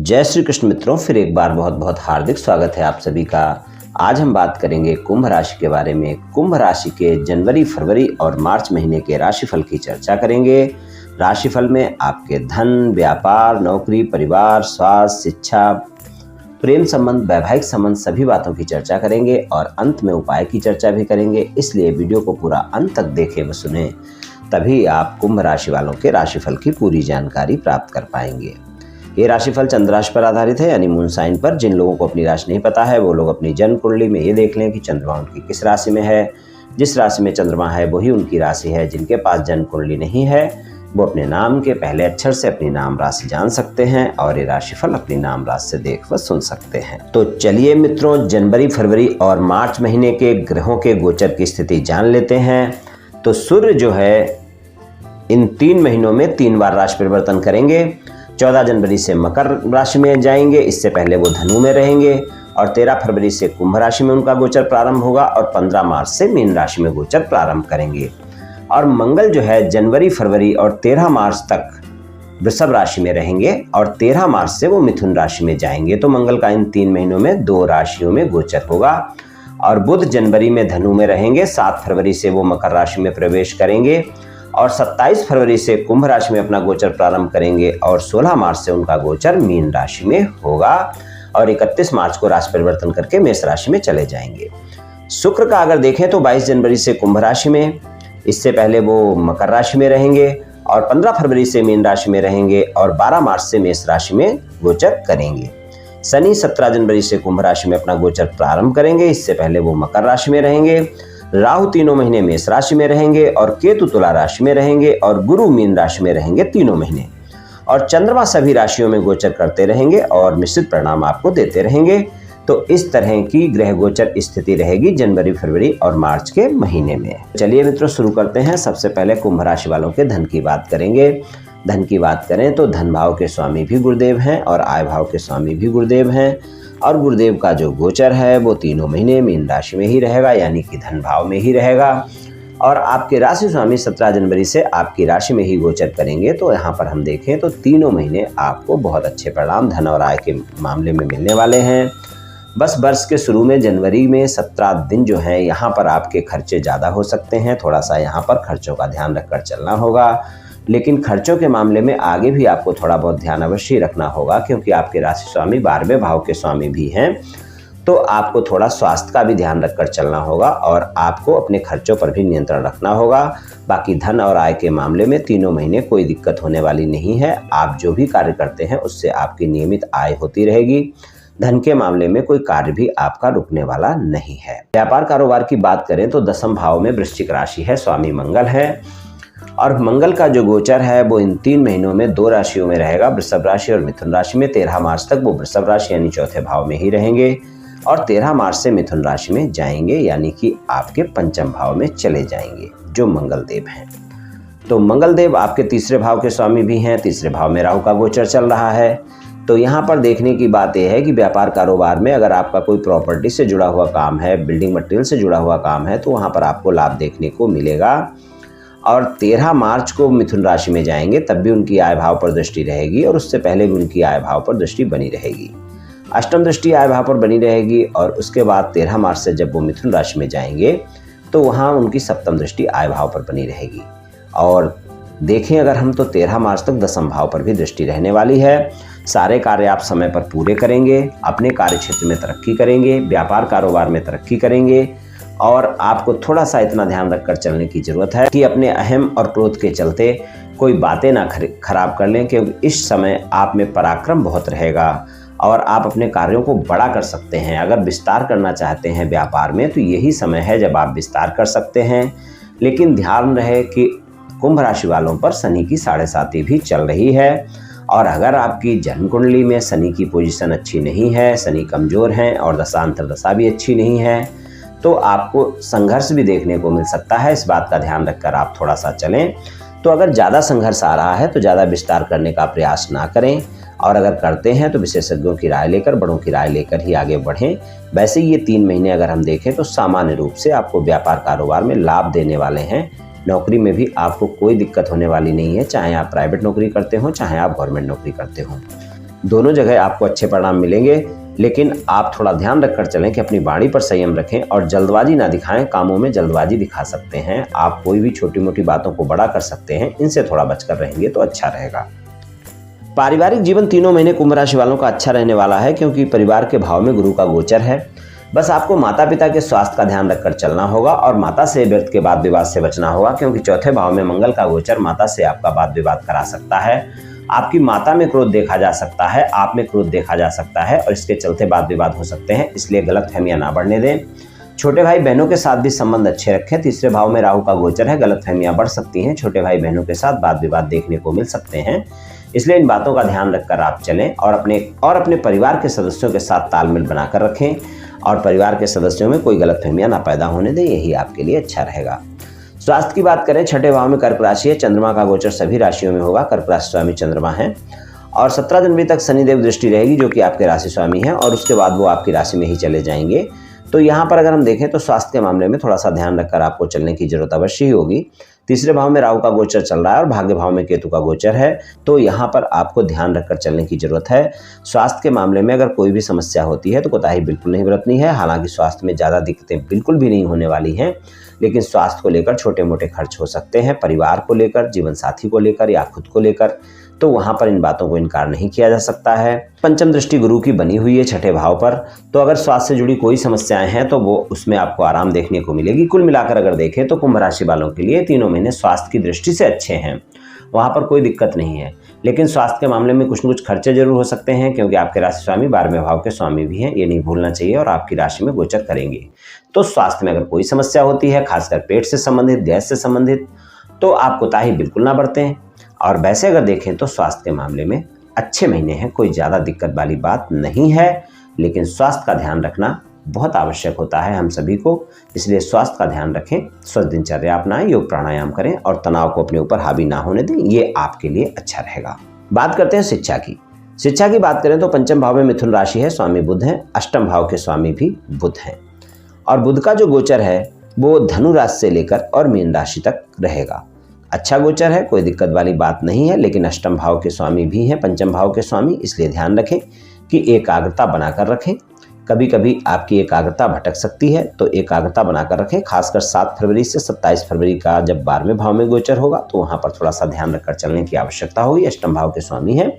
जय श्री कृष्ण मित्रों, फिर एक बार बहुत बहुत हार्दिक स्वागत है आप सभी का। आज हम बात करेंगे कुंभ राशि के बारे में। कुंभ राशि के जनवरी, फरवरी और मार्च महीने के राशिफल की चर्चा करेंगे। राशिफल में आपके धन, व्यापार, नौकरी, परिवार, स्वास्थ्य, शिक्षा, प्रेम संबंध, वैवाहिक संबंध सभी बातों की चर्चा करेंगे और अंत में उपाय की चर्चा भी करेंगे। इसलिए वीडियो को पूरा अंत तक देखें व सुने, तभी आप कुंभ राशि वालों के राशिफल की पूरी जानकारी प्राप्त कर पाएंगे। ये राशिफल चंद्र राशि पर आधारित है, यानी मून साइन पर। जिन लोगों को अपनी राशि नहीं पता है वो लोग अपनी जन्म कुंडली में ये देख लें कि चंद्रमा उनकी किस राशि में है। जिस राशि में चंद्रमा है वही उनकी राशि है। जिनके पास जन्म कुंडली नहीं है वो अपने नाम के पहले अक्षर से अपनी नाम राशि जान सकते हैं और ये राशिफल अपनी नाम राशि से देख व सुन सकते हैं। तो चलिए मित्रों, जनवरी, फरवरी और मार्च महीने के ग्रहों के गोचर की स्थिति जान लेते हैं। तो सूर्य जो है इन 3 महीनों में 3 बार राशि परिवर्तन करेंगे। 14 जनवरी से मकर राशि में जाएंगे, इससे पहले वो धनु में रहेंगे, और 13 फरवरी से कुंभ राशि में उनका गोचर प्रारंभ होगा और 15 मार्च से मीन राशि में गोचर प्रारंभ करेंगे। और मंगल जो है जनवरी, फरवरी और 13 मार्च तक वृषभ राशि में रहेंगे और 13 मार्च से वो मिथुन राशि में जाएंगे। तो मंगल का इन 3 महीनों में 2 राशियों में गोचर होगा। और बुध जनवरी में धनु में रहेंगे, 7 फरवरी से वो मकर राशि में प्रवेश करेंगे और 27 फरवरी से कुंभ राशि में अपना गोचर प्रारंभ करेंगे और 16 मार्च से उनका गोचर मीन राशि में होगा और 31 मार्च को राशि परिवर्तन करके मेष राशि में चले जाएंगे। शुक्र का अगर देखें तो 22 जनवरी से कुंभ राशि में, इससे पहले वो मकर राशि में रहेंगे और 15 फरवरी से मीन राशि में रहेंगे और 12 मार्च से मेष राशि में गोचर करेंगे। शनि 17 जनवरी से कुंभ राशि में अपना गोचर प्रारंभ करेंगे, इससे पहले वो मकर राशि में रहेंगे। राहु 3 महीने मेष राशि में रहेंगे और केतु तुला राशि में रहेंगे और गुरु मीन राशि में रहेंगे 3 महीने। और चंद्रमा सभी राशियों में गोचर करते रहेंगे और मिश्रित परिणाम आपको देते रहेंगे। तो इस तरह की ग्रह गोचर स्थिति रहेगी जनवरी, फरवरी और मार्च के महीने में। चलिए मित्रों, शुरू करते हैं। सबसे पहले कुंभ राशि वालों के धन की बात करेंगे। धन की बात करें तो धन भाव के स्वामी भी गुरुदेव हैं और आय भाव के स्वामी भी गुरुदेव हैं। और गुरुदेव का जो गोचर है वो 3 महीने मीन राशि में ही रहेगा, यानी कि धन भाव में ही रहेगा। और आपके राशि स्वामी 17 जनवरी से आपकी राशि में ही गोचर करेंगे। तो यहाँ पर हम देखें तो 3 महीने आपको बहुत अच्छे परिणाम धन और आय के मामले में मिलने वाले हैं। बस वर्ष के शुरू में जनवरी में 17 दिन जो है यहाँ पर आपके खर्चे ज़्यादा हो सकते हैं। थोड़ा सा यहाँ पर खर्चों का ध्यान रखकर चलना होगा, लेकिन खर्चों के मामले में आगे भी आपको थोड़ा बहुत ध्यान अवश्य रखना होगा, क्योंकि आपके राशि स्वामी 12वें भाव के स्वामी भी हैं। तो आपको थोड़ा स्वास्थ्य का भी ध्यान रखकर चलना होगा और आपको अपने खर्चों पर भी नियंत्रण रखना होगा। बाकी धन और आय के मामले में 3 महीने कोई दिक्कत होने वाली नहीं है। आप जो भी कार्य करते हैं उससे आपकी नियमित आय होती रहेगी। धन के मामले में कोई कार्य भी आपका रुकने वाला नहीं है। व्यापार कारोबार की बात करें तो 10वें भाव में वृश्चिक राशि है, स्वामी मंगल है। और मंगल का जो गोचर है वो इन 3 महीनों में 2 राशियों में रहेगा, वृषभ राशि और मिथुन राशि में। 13 मार्च तक वो वृषभ राशि यानी 4थे भाव में ही रहेंगे और 13 मार्च से मिथुन राशि में जाएंगे, यानी कि आपके 5वें भाव में चले जाएंगे जो मंगल देव हैं। तो मंगल देव आपके 3रे भाव के स्वामी भी हैं। 3रे भाव में राहु का गोचर चल रहा है। तो यहाँ पर देखने की बात यह है कि व्यापार कारोबार में अगर आपका कोई प्रॉपर्टी से जुड़ा हुआ काम है, बिल्डिंग मटेरियल से जुड़ा हुआ काम है, तो वहाँ पर आपको लाभ देखने को मिलेगा। और 13 मार्च को मिथुन राशि में जाएंगे, तब भी उनकी आय भाव पर दृष्टि रहेगी और उससे पहले भी उनकी आय भाव पर दृष्टि बनी रहेगी। अष्टम दृष्टि आय भाव पर बनी रहेगी और उसके बाद 13 मार्च से जब वो मिथुन राशि में जाएंगे तो वहाँ उनकी सप्तम दृष्टि आय भाव पर बनी रहेगी। और देखें अगर हम तो 13 मार्च तक 10वें भाव पर भी दृष्टि रहने वाली है। सारे कार्य आप समय पर पूरे करेंगे, अपने कार्य क्षेत्र में तरक्की करेंगे, व्यापार कारोबार में तरक्की करेंगे। और आपको थोड़ा सा इतना ध्यान रखकर चलने की जरूरत है कि अपने अहम और क्रोध के चलते कोई बातें ना खराब कर लें, क्योंकि इस समय आप में पराक्रम बहुत रहेगा और आप अपने कार्यों को बड़ा कर सकते हैं। अगर विस्तार करना चाहते हैं व्यापार में तो यही समय है जब आप विस्तार कर सकते हैं। लेकिन ध्यान रहे कि कुंभ राशि वालों पर शनि की 7.5 भी चल रही है और अगर आपकी जन्म कुंडली में शनि की पोजीशन अच्छी नहीं है, शनि कमजोर हैं और दशांतर दशा भी अच्छी नहीं है, तो आपको संघर्ष भी देखने को मिल सकता है। इस बात का ध्यान रखकर आप थोड़ा सा चलें। तो अगर ज़्यादा संघर्ष आ रहा है तो ज़्यादा विस्तार करने का प्रयास ना करें और अगर करते हैं तो विशेषज्ञों की राय लेकर, बड़ों की राय लेकर ही आगे बढ़ें। वैसे ये 3 महीने अगर हम देखें तो सामान्य रूप से आपको व्यापार कारोबार में लाभ देने वाले हैं। नौकरी में भी आपको कोई दिक्कत होने वाली नहीं है, चाहे आप प्राइवेट नौकरी करते हो चाहे आप गवर्नमेंट नौकरी करते हो। दोनों जगह आपको अच्छे परिणाम मिलेंगे, लेकिन आप थोड़ा ध्यान रखकर चलें कि अपनी वाणी पर संयम रखें और जल्दबाजी ना दिखाएं। कामों में जल्दबाजी दिखा सकते हैं, आप कोई भी छोटी मोटी बातों को बड़ा कर सकते हैं, इनसे थोड़ा बचकर रहेंगे तो अच्छा रहेगा। पारिवारिक जीवन तीनों महीने कुंभ राशि वालों का अच्छा रहने वाला है, क्योंकि परिवार के भाव में गुरु का गोचर है। बस आपको माता पिता के स्वास्थ्य का ध्यान रखकर चलना होगा और माता से व्यर्थ के वाद विवाद से बचना होगा, क्योंकि चौथे भाव में मंगल का गोचर माता से आपका वाद विवाद करा सकता है। आपकी माता में क्रोध देखा जा सकता है, आप में क्रोध देखा जा सकता है और इसके चलते वाद विवाद हो सकते हैं, इसलिए गलतफहमियां ना बढ़ने दें। छोटे भाई बहनों के साथ भी संबंध अच्छे रखें। तीसरे भाव में राहु का गोचर है, गलतफहमियां बढ़ सकती हैं, छोटे भाई बहनों के साथ वाद विवाद देखने को मिल सकते हैं, इसलिए इन बातों का ध्यान रखकर आप चलें और अपने परिवार के सदस्यों के साथ तालमेल बनाकर रखें और परिवार के सदस्यों में कोई गलतफहमियां ना पैदा होने दें, यही आपके लिए अच्छा रहेगा। स्वास्थ्य की बात करें, छठे भाव में कर्क राशि है, चंद्रमा का गोचर सभी राशियों में होगा, कर्क राशि स्वामी चंद्रमा है और 17 जनवरी तक शनिदेव दृष्टि रहेगी जो कि आपके राशि स्वामी है और उसके बाद वो आपकी राशि में ही चले जाएंगे। तो यहाँ पर अगर हम देखें तो स्वास्थ्य के मामले में थोड़ा सा ध्यान रखकर आपको चलने की जरूरत अवश्य ही होगी। तीसरे भाव में राहु का गोचर चल रहा है और भाग्य भाव में केतु का गोचर है, तो यहाँ पर आपको ध्यान रखकर चलने की जरूरत है। स्वास्थ्य के मामले में अगर कोई भी समस्या होती है तो कोताही बिल्कुल नहीं बरतनी है। हालांकि स्वास्थ्य में ज़्यादा दिक्कतें बिल्कुल भी नहीं होने वाली हैं, लेकिन स्वास्थ्य को लेकर छोटे मोटे खर्च हो सकते हैं, परिवार को लेकर, जीवन साथी को लेकर या खुद को लेकर, तो वहां पर इन बातों को इनकार नहीं किया जा सकता है। पंचम दृष्टि गुरु की बनी हुई है छठे भाव पर, तो अगर स्वास्थ्य से जुड़ी कोई समस्याएं हैं तो वो उसमें आपको आराम देखने को मिलेगी। कुल मिलाकर अगर देखें तो कुंभ राशि वालों के लिए तीनों महीने स्वास्थ्य की दृष्टि से अच्छे हैं, वहां पर कोई दिक्कत नहीं है, लेकिन स्वास्थ्य के मामले में कुछ न कुछ खर्चे जरूर हो सकते हैं, क्योंकि आपके राशि स्वामी 12वें भाव के स्वामी भी हैं, ये नहीं भूलना चाहिए और आपकी राशि में गोचर करेंगे। तो स्वास्थ्य में अगर कोई समस्या होती है, खासकर पेट से संबंधित, गैस से संबंधित, तो आप कोताही बिल्कुल ना बरतें। और वैसे अगर देखें तो स्वास्थ्य के मामले में अच्छे महीने हैं, कोई ज़्यादा दिक्कत वाली बात नहीं है, लेकिन स्वास्थ्य का ध्यान रखना बहुत आवश्यक होता है हम सभी को, इसलिए स्वास्थ्य का ध्यान रखें, स्वस्थ दिनचर्या अपनाएं, योग प्राणायाम करें और तनाव को अपने ऊपर हावी ना होने दें, ये आपके लिए अच्छा रहेगा। बात करते हैं शिक्षा की। शिक्षा की बात करें तो पंचम भाव में मिथुन राशि है, स्वामी बुध हैं, अष्टम भाव के स्वामी भी बुध हैं और बुध का जो गोचर है वो धनु राशि से लेकर और मीन राशि तक रहेगा। अच्छा गोचर है, कोई दिक्कत वाली बात नहीं है, लेकिन अष्टम भाव के स्वामी भी हैं पंचम भाव के स्वामी, इसलिए ध्यान रखें कि एकाग्रता बनाकर रखें। कभी कभी आपकी एकाग्रता भटक सकती है, तो एकाग्रता बनाकर रखें, खासकर 7 फरवरी से 27 फरवरी का जब 12वें भाव में गोचर होगा तो वहाँ पर थोड़ा सा ध्यान रखकर चलने की आवश्यकता होगी। अष्टम भाव के स्वामी हैं,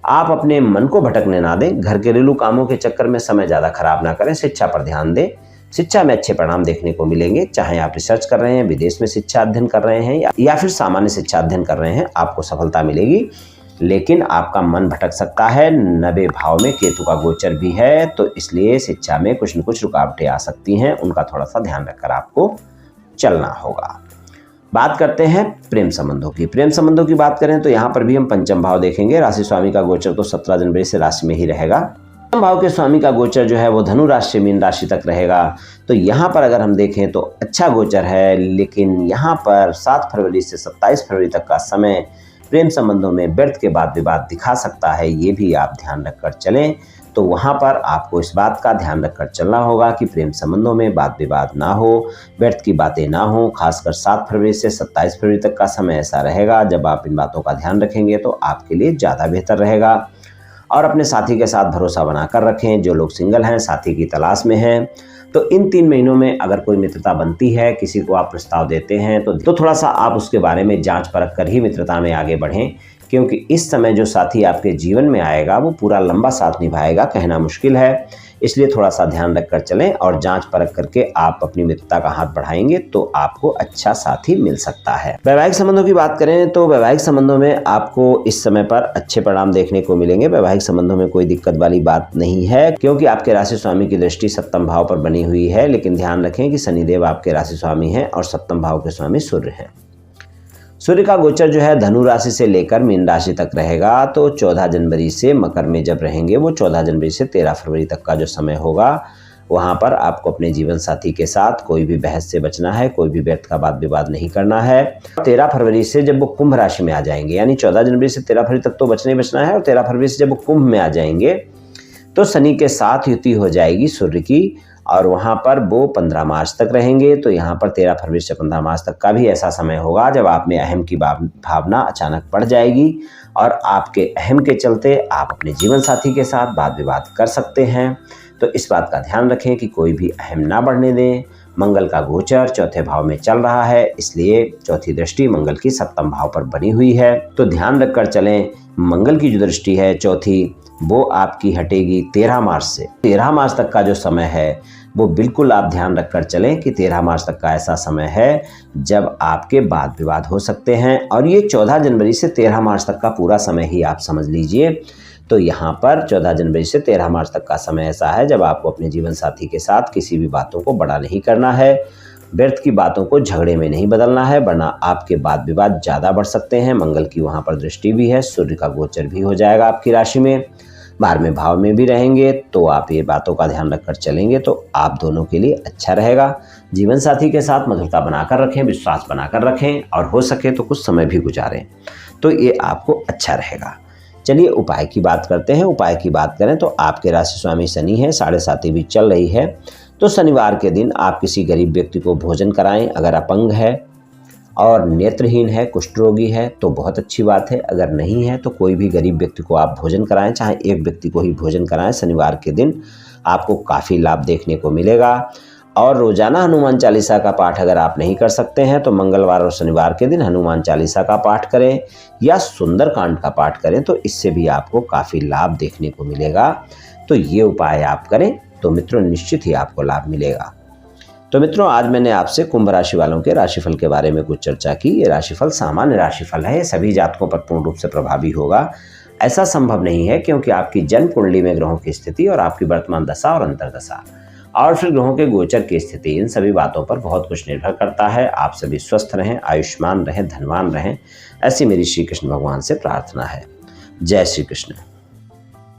आप अपने मन को भटकने ना दें, घर के घरेलू कामों के चक्कर में समय ज़्यादा खराब ना करें, शिक्षा पर ध्यान दें। शिक्षा में अच्छे परिणाम देखने को मिलेंगे, चाहे आप रिसर्च कर रहे हैं, विदेश में शिक्षा अध्ययन कर रहे हैं या फिर सामान्य शिक्षा अध्ययन कर रहे हैं, आपको सफलता मिलेगी। लेकिन आपका मन भटक सकता है, 9वें भाव में केतु का गोचर भी है, तो इसलिए शिक्षा में कुछ न कुछ रुकावटें आ सकती हैं, उनका थोड़ा सा ध्यान रखकर आपको चलना होगा। बात करते हैं प्रेम संबंधों की। प्रेम संबंधों की बात करें तो यहाँ पर भी हम पंचम भाव देखेंगे। राशि स्वामी का गोचर तो 17 जनवरी से राशि में ही रहेगा। पंचम भाव के स्वामी का गोचर जो है वो धनु राशि से मीन राशि तक रहेगा, तो यहाँ पर अगर हम देखें तो अच्छा गोचर है, लेकिन यहाँ पर 7 फरवरी से 27 फरवरी तक का समय प्रेम संबंधों में व्यर्थ के वाद विवाद दिखा सकता है, ये भी आप ध्यान रखकर चलें। तो वहाँ पर आपको इस बात का ध्यान रखकर चलना होगा कि प्रेम संबंधों में वाद विवाद ना हो, व्यर्थ की बातें ना हो। खासकर 7 फरवरी से 27 फरवरी तक का समय ऐसा रहेगा जब आप इन बातों का ध्यान रखेंगे तो आपके लिए ज़्यादा बेहतर रहेगा। और अपने साथी के साथ भरोसा बनाकर रखें। जो लोग सिंगल हैं, साथी की तलाश में हैं, तो इन 3 महीनों में अगर कोई मित्रता बनती है, किसी को आप प्रस्ताव देते हैं तो थोड़ा सा आप उसके बारे में जांच परख कर ही मित्रता में आगे बढ़ें, क्योंकि इस समय जो साथी आपके जीवन में आएगा वो पूरा लंबा साथ निभाएगा, कहना मुश्किल है। इसलिए थोड़ा सा ध्यान रखकर चलें और जांच परख करके आप अपनी मित्रता का हाथ बढ़ाएंगे तो आपको अच्छा साथी मिल सकता है। वैवाहिक संबंधों की बात करें तो वैवाहिक संबंधों में आपको इस समय पर अच्छे परिणाम देखने को मिलेंगे। वैवाहिक संबंधों में कोई दिक्कत वाली बात नहीं है, क्योंकि आपके राशि स्वामी की दृष्टि सप्तम भाव पर बनी हुई है। लेकिन ध्यान रखें कि शनिदेव आपके राशि स्वामी हैं और सप्तम भाव के स्वामी सूर्य हैं। सूर्य का गोचर जो है धनु राशि से लेकर मीन राशि तक रहेगा, तो 14 जनवरी से मकर में जब रहेंगे वो 14 जनवरी से 13 फरवरी तक का जो समय होगा, वहाँ पर आपको अपने जीवन साथी के साथ कोई भी बहस से बचना है, कोई भी व्यर्थ का वाद विवाद नहीं करना है। 13 फरवरी से जब वो कुंभ राशि में आ जाएंगे, यानी 14 जनवरी से 13 फरवरी तक तो बचना ही बचना है, और 13 फरवरी से जब वो कुंभ में आ जाएंगे तो शनि के साथ युति हो जाएगी सूर्य की, और वहाँ पर वो 15 मार्च तक रहेंगे। तो यहाँ पर 13 फरवरी से 15 मार्च तक का भी ऐसा समय होगा जब आप में अहम की भावना अचानक बढ़ जाएगी और आपके अहम के चलते आप अपने जीवन साथी के साथ वाद विवाद कर सकते हैं। तो इस बात का ध्यान रखें कि कोई भी अहम ना बढ़ने दें। मंगल का गोचर चौथे भाव में चल रहा है, इसलिए चौथी दृष्टि मंगल की सप्तम भाव पर बनी हुई है। तो ध्यान रखकर चलें। मंगल की जो दृष्टि है चौथी, वो आपकी हटेगी 13 मार्च से। 13 मार्च तक का जो समय है वो बिल्कुल आप ध्यान रखकर चलें कि 13 मार्च तक का ऐसा समय है जब आपके वाद विवाद हो सकते हैं। और ये 14 जनवरी से 13 मार्च तक का पूरा समय ही आप समझ लीजिए। तो यहाँ पर 14 जनवरी से 13 मार्च तक का समय ऐसा है जब आपको अपने जीवन साथी के साथ किसी भी बातों को बड़ा नहीं करना है, व्यर्थ की बातों को झगड़े में नहीं बदलना है, वरना आपके वाद विवाद ज़्यादा बढ़ सकते हैं। मंगल की वहाँ पर दृष्टि भी है, सूर्य का गोचर भी हो जाएगा आपकी राशि में, 12वें भाव में भी रहेंगे। तो आप ये बातों का ध्यान रखकर चलेंगे तो आप दोनों के लिए अच्छा रहेगा। जीवन साथी के साथ मधुरता बनाकर रखें, विश्वास बनाकर रखें और हो सके तो कुछ समय भी गुजारें, तो ये आपको अच्छा रहेगा। चलिए उपाय की बात करते हैं। उपाय की बात करें तो आपके राशि स्वामी शनि है, 7.5 भी चल रही है। तो शनिवार के दिन आप किसी गरीब व्यक्ति को भोजन कराएं। अगर अपंग है और नेत्रहीन है, कुष्ठ रोगी है तो बहुत अच्छी बात है। अगर नहीं है तो कोई भी गरीब व्यक्ति को आप भोजन कराएं, चाहे एक व्यक्ति को ही भोजन कराएं। शनिवार के दिन आपको काफ़ी लाभ देखने को मिलेगा। और रोजाना हनुमान चालीसा का पाठ अगर आप नहीं कर सकते हैं तो मंगलवार और शनिवार के दिन हनुमान चालीसा का पाठ करें या सुंदरकांड का पाठ करें, तो इससे भी आपको काफ़ी लाभ देखने को मिलेगा। तो ये उपाय आप करें तो मित्रों निश्चित ही आपको लाभ मिलेगा। तो मित्रों आज मैंने आपसे कुंभ राशि वालों के राशिफल के बारे में कुछ चर्चा की। ये राशिफल सामान्य राशिफल है, सभी जातकों पर पूर्ण रूप से प्रभावी होगा ऐसा संभव नहीं है, क्योंकि आपकी जन्म कुंडली में ग्रहों की स्थिति और आपकी वर्तमान दशा और अंतर्दशा और फिर ग्रहों के गोचर की स्थिति, इन सभी बातों पर बहुत कुछ निर्भर करता है। आप सभी स्वस्थ रहें, आयुष्मान रहें, धनवान रहें, ऐसी मेरी श्री कृष्ण भगवान से प्रार्थना है। जय श्री कृष्ण।